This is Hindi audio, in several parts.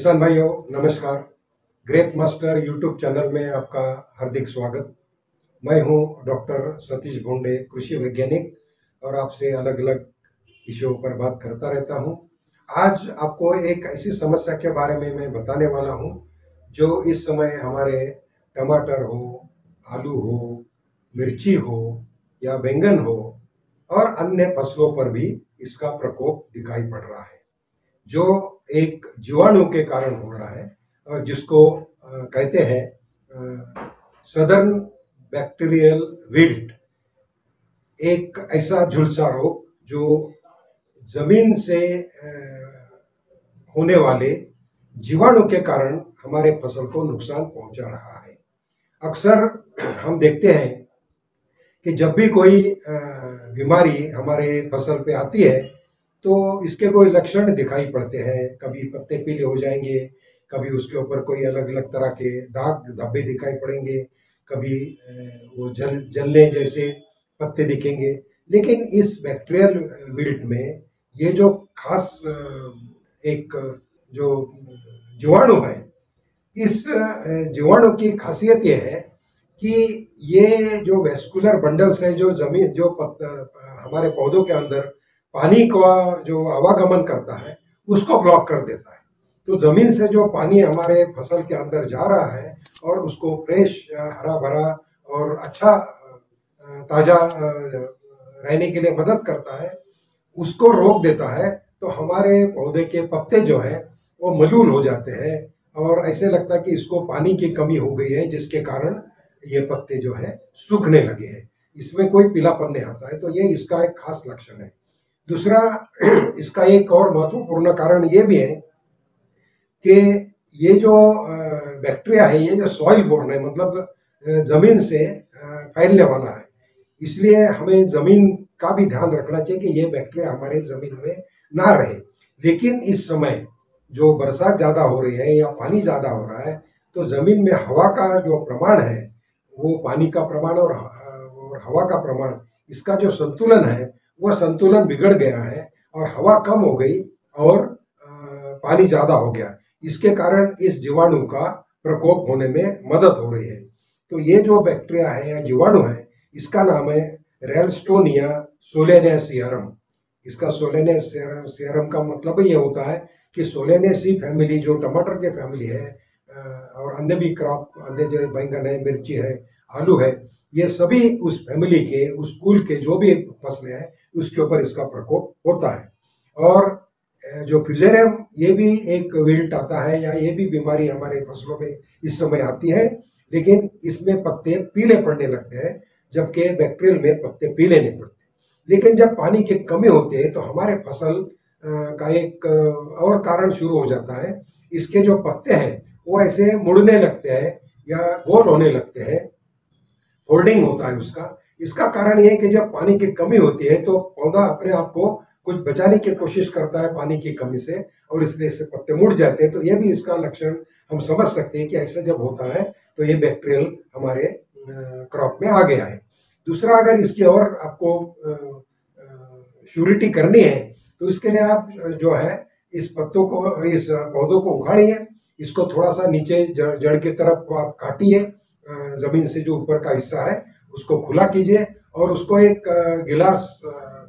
किसान भाइयों नमस्कार। ग्रेट मास्टर यूट्यूब चैनल में आपका हार्दिक स्वागत। मैं हूं डॉक्टर सतीश भोंडे, कृषि वैज्ञानिक, और आपसे अलग अलग विषयों पर बात करता रहता हूं। आज आपको एक ऐसी समस्या के बारे में मैं बताने वाला हूं जो इस समय हमारे टमाटर हो, आलू हो, मिर्ची हो या बैंगन हो और अन्य फसलों पर भी इसका प्रकोप दिखाई पड़ रहा है, जो एक जीवाणु के कारण हो रहा है और जिसको कहते हैं सदर्न बैक्टीरियल विल्ट। एक ऐसा झुलसा रोग जो जमीन से होने वाले जीवाणु के कारण हमारे फसल को नुकसान पहुंचा रहा है। अक्सर हम देखते हैं कि जब भी कोई बीमारी हमारे फसल पे आती है तो इसके कोई लक्षण दिखाई पड़ते हैं। कभी पत्ते पीले हो जाएंगे, कभी उसके ऊपर कोई अलग अलग तरह के दाग धब्बे दिखाई पड़ेंगे, कभी वो जलने जैसे पत्ते दिखेंगे। लेकिन इस बैक्टीरियल विल्ट में ये जो खास एक जो जीवाणु है, इस जीवाणु की खासियत ये है कि ये जो वेस्कुलर बंडल्स है जो जमीन जो हमारे पौधों के अंदर पानी का जो आवागमन करता है उसको ब्लॉक कर देता है। तो जमीन से जो पानी हमारे फसल के अंदर जा रहा है और उसको फ्रेश, हरा भरा और अच्छा ताज़ा रहने के लिए मदद करता है, उसको रोक देता है। तो हमारे पौधे के पत्ते जो है वो मलूल हो जाते हैं और ऐसे लगता है कि इसको पानी की कमी हो गई है, जिसके कारण ये पत्ते जो है सूखने लगे हैं। इसमें कोई पीलापन नहीं आता है। तो ये इसका एक खास लक्षण है। दूसरा, इसका एक और महत्वपूर्ण कारण ये भी है कि ये जो बैक्टीरिया है, ये जो सॉइल बोर्न है, मतलब जमीन से फैलने वाला है। इसलिए हमें जमीन का भी ध्यान रखना चाहिए कि ये बैक्टीरिया हमारे जमीन में ना रहे। लेकिन इस समय जो बरसात ज़्यादा हो रही है या पानी ज़्यादा हो रहा है, तो ज़मीन में हवा का जो प्रमाण है, वो पानी का प्रमाण और हवा का प्रमाण, इसका जो संतुलन है वो संतुलन बिगड़ गया है और हवा कम हो गई और पानी ज़्यादा हो गया। इसके कारण इस जीवाणु का प्रकोप होने में मदद हो रही है। तो ये जो बैक्टीरिया है या जीवाणु है, इसका नाम है रैलस्टोनिया सोलेनेसियरम। इसका सोलेनेसियरम का मतलब ये होता है कि सोलेनेसी फैमिली, जो टमाटर के फैमिली है और अन्य भी क्रॉप, अन्य जो बैंगन है, मिर्ची है, आलू है, ये सभी उस फैमिली के, उस कुल के जो भी फसलें हैं उसके ऊपर इसका प्रकोप होता है। और जो फ्यूजेरियम, ये भी एक विल्ट आता है या ये भी बीमारी हमारे फसलों में इस समय आती है। लेकिन इसमें पत्ते पीले पड़ने लगते हैं, जबकि बैक्टीरियल में पत्ते पीले नहीं पड़ते। लेकिन जब पानी की कमी होती है तो हमारे फसल का एक और कारण शुरू हो जाता है। इसके जो पत्ते हैं वो ऐसे मुड़ने लगते हैं या गोल होने लगते हैं, फोल्डिंग होता है उसका। इसका कारण ये है कि जब पानी की कमी होती है तो पौधा अपने आप को कुछ बचाने की कोशिश करता है पानी की कमी से, और इसलिए इससे पत्ते मुड़ जाते हैं। तो ये भी इसका लक्षण हम समझ सकते हैं कि ऐसा जब होता है तो ये बैक्टीरियल हमारे क्रॉप में आ गया है। दूसरा, अगर इसकी और आपको श्योरिटी करनी है तो इसके लिए आप जो है इस पत्तों को, इस पौधों को उखाड़िए, इसको थोड़ा सा नीचे जड़ की तरफ आप काटिए, जमीन से जो ऊपर का हिस्सा है उसको खुला कीजिए और उसको एक गिलास,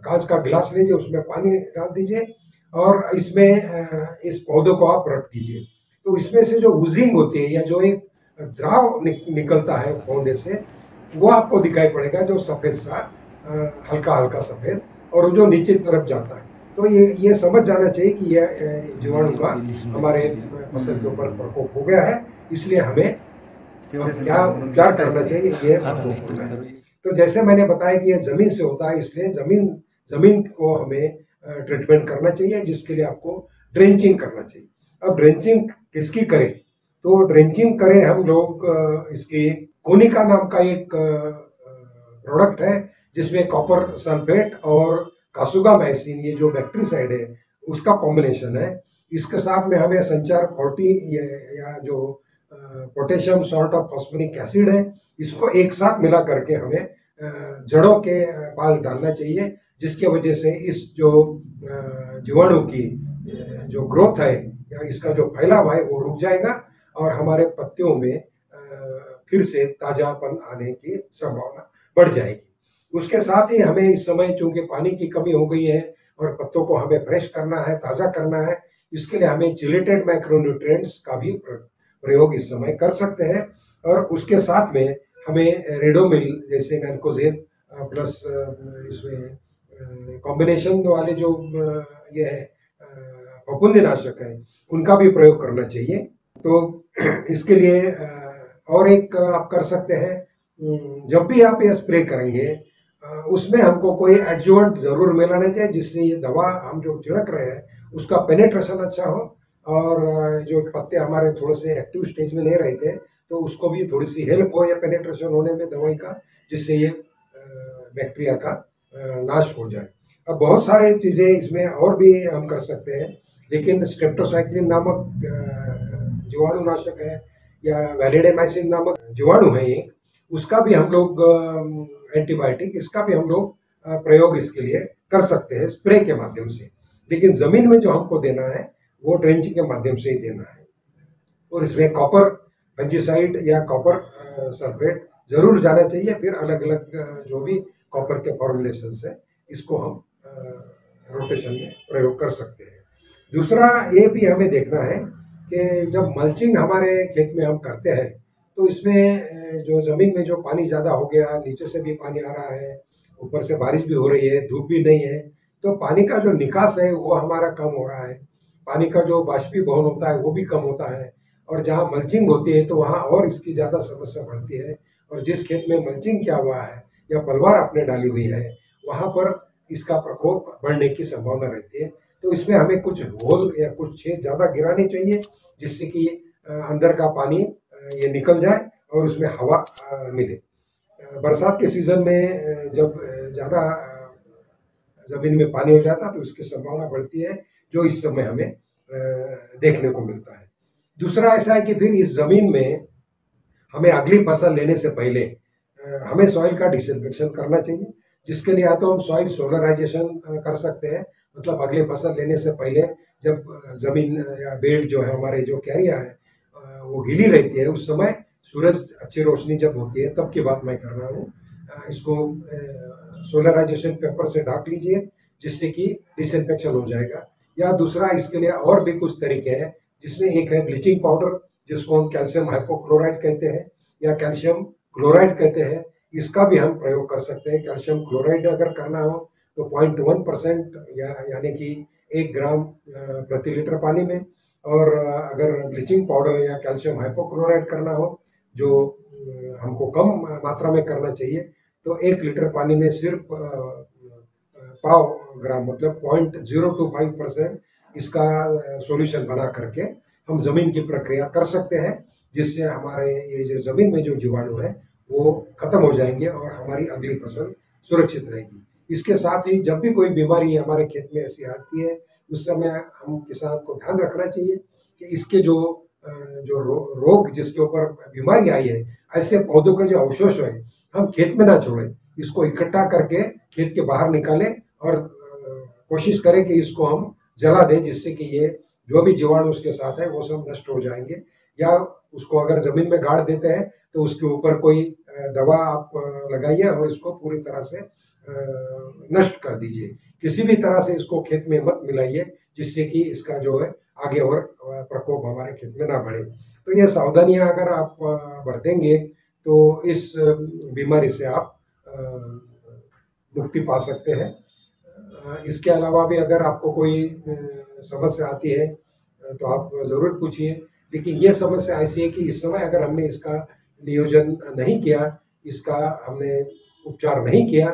कांच का गिलास लीजिए, उसमें पानी डाल दीजिए और इसमें इस पौधों को आप रख दीजिए। तो इसमें से जो उजिंग होती है या जो एक द्राव निकलता है पौधे से, वो आपको दिखाई पड़ेगा, जो सफ़ेद सा, हल्का हल्का सफ़ेद, और जो नीचे की तरफ जाता है। तो ये समझ जाना चाहिए कि यह जीवाणु का हमारे फसल के ऊपर प्रकोप हो गया है। इसलिए हमें क्या उपचार करना चाहिए, ये महत्वपूर्ण है। तो जैसे मैंने बताया कि ये ज़मीन से होता है, इसलिए ज़मीन को हमें ट्रीटमेंट करना चाहिए, जिसके लिए आपको ड्रेंचिंग करना चाहिए। अब ड्रेंचिंग किसकी करें? तो ड्रेंचिंग करें हम लोग, इसकी कोनिका नाम का एक प्रोडक्ट है जिसमें कॉपर सल्फेट और कासुगामाइसिन, ये जो बैक्टीरिसाइड है, उसका कॉम्बिनेशन है। इसके साथ में हमें संचार 40 या जो potassium salt of phosphoric acid है, इसको एक साथ मिला करके हमें जड़ों के पास डालना चाहिए, जिसके वजह से इस जो जीवाणु की जो ग्रोथ है या इसका जो फैलाव है वो रुक जाएगा और हमारे पत्तियों में फिर से ताजापन आने की संभावना बढ़ जाएगी। उसके साथ ही हमें इस समय चूंकि पानी की कमी हो गई है और पत्तों को हमें फ्रेश करना है, ताज़ा करना है, इसके लिए हमें चिलेटेड माइक्रोन्यूट्रिएंट्स का भी प्रयोग इस समय कर सकते हैं। और उसके साथ में हमें रेडोमिल जैसे मैनकोजेब प्लस इसमें कॉम्बिनेशन वाले जो ये है फफूंदीनाशक है उनका भी प्रयोग करना चाहिए। तो इसके लिए और एक आप कर सकते हैं, जब भी आप ये स्प्रे करेंगे उसमें हमको कोई एडजुवेंट ज़रूर मिलाना चाहिए जिससे ये दवा हम जो छिड़क रहे हैं उसका पेनेट्रेशन अच्छा हो और जो पत्ते हमारे थोड़े से एक्टिव स्टेज में नहीं रहते तो उसको भी थोड़ी सी हेल्प हो या पेनेट्रेशन होने में दवाई का, जिससे ये बैक्टीरिया का नाश हो जाए। अब बहुत सारे चीज़ें इसमें और भी हम कर सकते हैं, लेकिन स्ट्रेप्टोसाइक्लिन नामक जीवाणुनाशक है या वैलिडेमाइसिन नामक जीवाणु है एक, उसका भी हम लोग एंटीबायोटिक इसका भी हम लोग प्रयोग इसके लिए कर सकते हैं स्प्रे के माध्यम से। लेकिन ज़मीन में जो हमको देना है वो ड्रेंचिंग के माध्यम से ही देना है और इसमें कॉपर फंजीसाइड या कॉपर सल्फेट जरूर जाना चाहिए। फिर अलग अलग जो भी कॉपर के फॉर्मुलेशन है इसको हम रोटेशन में प्रयोग कर सकते हैं। दूसरा ये भी हमें देखना है कि जब मल्चिंग हमारे खेत में हम करते हैं तो इसमें जो ज़मीन में जो पानी ज़्यादा हो गया, नीचे से भी पानी आ रहा है, ऊपर से बारिश भी हो रही है, धूप भी नहीं है, तो पानी का जो निकास है वो हमारा कम हो रहा है, पानी का जो बाष्पीभवन होता है वो भी कम होता है। और जहाँ मल्चिंग होती है तो वहाँ और इसकी ज़्यादा समस्या बढ़ती है। और जिस खेत में मल्चिंग किया हुआ है या पलवार आपने डाली हुई है वहाँ पर इसका प्रकोप बढ़ने की संभावना रहती है। तो इसमें हमें कुछ होल या कुछ छेद ज़्यादा गिराने चाहिए जिससे कि अंदर का पानी ये निकल जाए और उसमें हवा मिले। बरसात के सीज़न में जब ज़्यादा ज़मीन में पानी हो जाता है तो उसकी संभावना बढ़ती है, जो इस समय हमें देखने को मिलता है। दूसरा ऐसा है कि फिर इस ज़मीन में हमें अगली फसल लेने से पहले हमें सॉइल का डिसइंफेक्शन करना चाहिए, जिसके लिए या तो हम सॉइल सोलराइजेशन कर सकते हैं, मतलब अगली फसल लेने से पहले जब ज़मीन या बेड जो है हमारे जो क्यारियाँ है वो गीली रहती है उस समय सूरज अच्छी रोशनी जब होती है तब की बात मैं कर रहा हूँ, इसको सोलराइजेशन पेपर से ढक लीजिए जिससे कि डिसइंफेक्शन हो जाएगा। या दूसरा इसके लिए और भी कुछ तरीके हैं, जिसमें एक है ब्लीचिंग पाउडर जिसको हम कैल्शियम हाइपोक्लोराइड कहते हैं या कैल्शियम क्लोराइड कहते हैं, इसका भी हम प्रयोग कर सकते हैं। कैल्शियम क्लोराइड अगर करना हो तो 0.1% यानी कि 1 ग्राम प्रति लीटर पानी में, और अगर ब्लीचिंग पाउडर या कैल्शियम हाइपोक्लोराइड करना हो जो हमको कम मात्रा में करना चाहिए तो 1 लीटर पानी में सिर्फ पाव ग्राम मतलब 0.025% इसका सॉल्यूशन बना करके हम ज़मीन की प्रक्रिया कर सकते हैं, जिससे हमारे ये जो ज़मीन में जो जीवाणु है वो खत्म हो जाएंगे और हमारी अगली फसल सुरक्षित रहेगी। इसके साथ ही जब भी कोई बीमारी हमारे खेत में ऐसी आती है उस समय हम किसान को ध्यान रखना चाहिए कि इसके जो रोग जिसके ऊपर बीमारी आई है, ऐसे पौधों के जो अवशेष है हम खेत में ना छोड़ें, इसको इकट्ठा करके खेत के बाहर निकालें और कोशिश करें कि इसको हम जला दें, जिससे कि ये जो भी जीवाणु उसके साथ है वो सब नष्ट हो जाएंगे। या उसको अगर ज़मीन में गाड़ देते हैं तो उसके ऊपर कोई दवा आप लगाइए और इसको पूरी तरह से नष्ट कर दीजिए। किसी भी तरह से इसको खेत में मत मिलाइए जिससे कि इसका जो है आगे और प्रकोप हमारे खेत में ना बढ़े। तो ये सावधानियां अगर आप बरतेंगे तो इस बीमारी से आप मुक्ति पा सकते हैं। इसके अलावा भी अगर आपको कोई समस्या आती है तो आप ज़रूर पूछिए, लेकिन ये समस्या ऐसी है कि इस समय अगर हमने इसका नियोजन नहीं किया, इसका हमने उपचार नहीं किया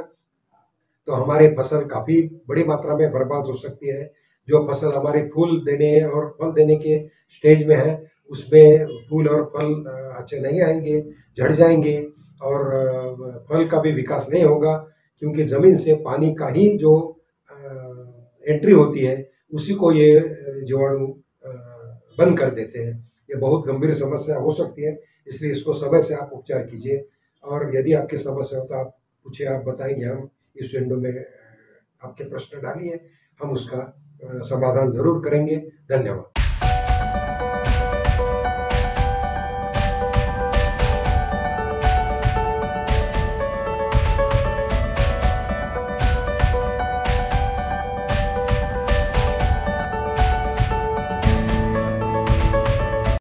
तो हमारी फसल काफ़ी बड़ी मात्रा में बर्बाद हो सकती है। जो फसल हमारे फूल देने और फल देने के स्टेज में है उसमें फूल और फल अच्छे नहीं आएंगे, झड़ जाएंगे और फल का भी विकास नहीं होगा, क्योंकि ज़मीन से पानी का ही जो एंट्री होती है उसी को ये जीवाणु बंद कर देते हैं। ये बहुत गंभीर समस्या हो सकती है, इसलिए इसको समय से आप उपचार कीजिए। और यदि आपकी समस्या हो तो आप पूछिए, आप बताएंगे, हम इस विंडो में आपके प्रश्न डालिए, हम उसका समाधान जरूर करेंगे। धन्यवाद।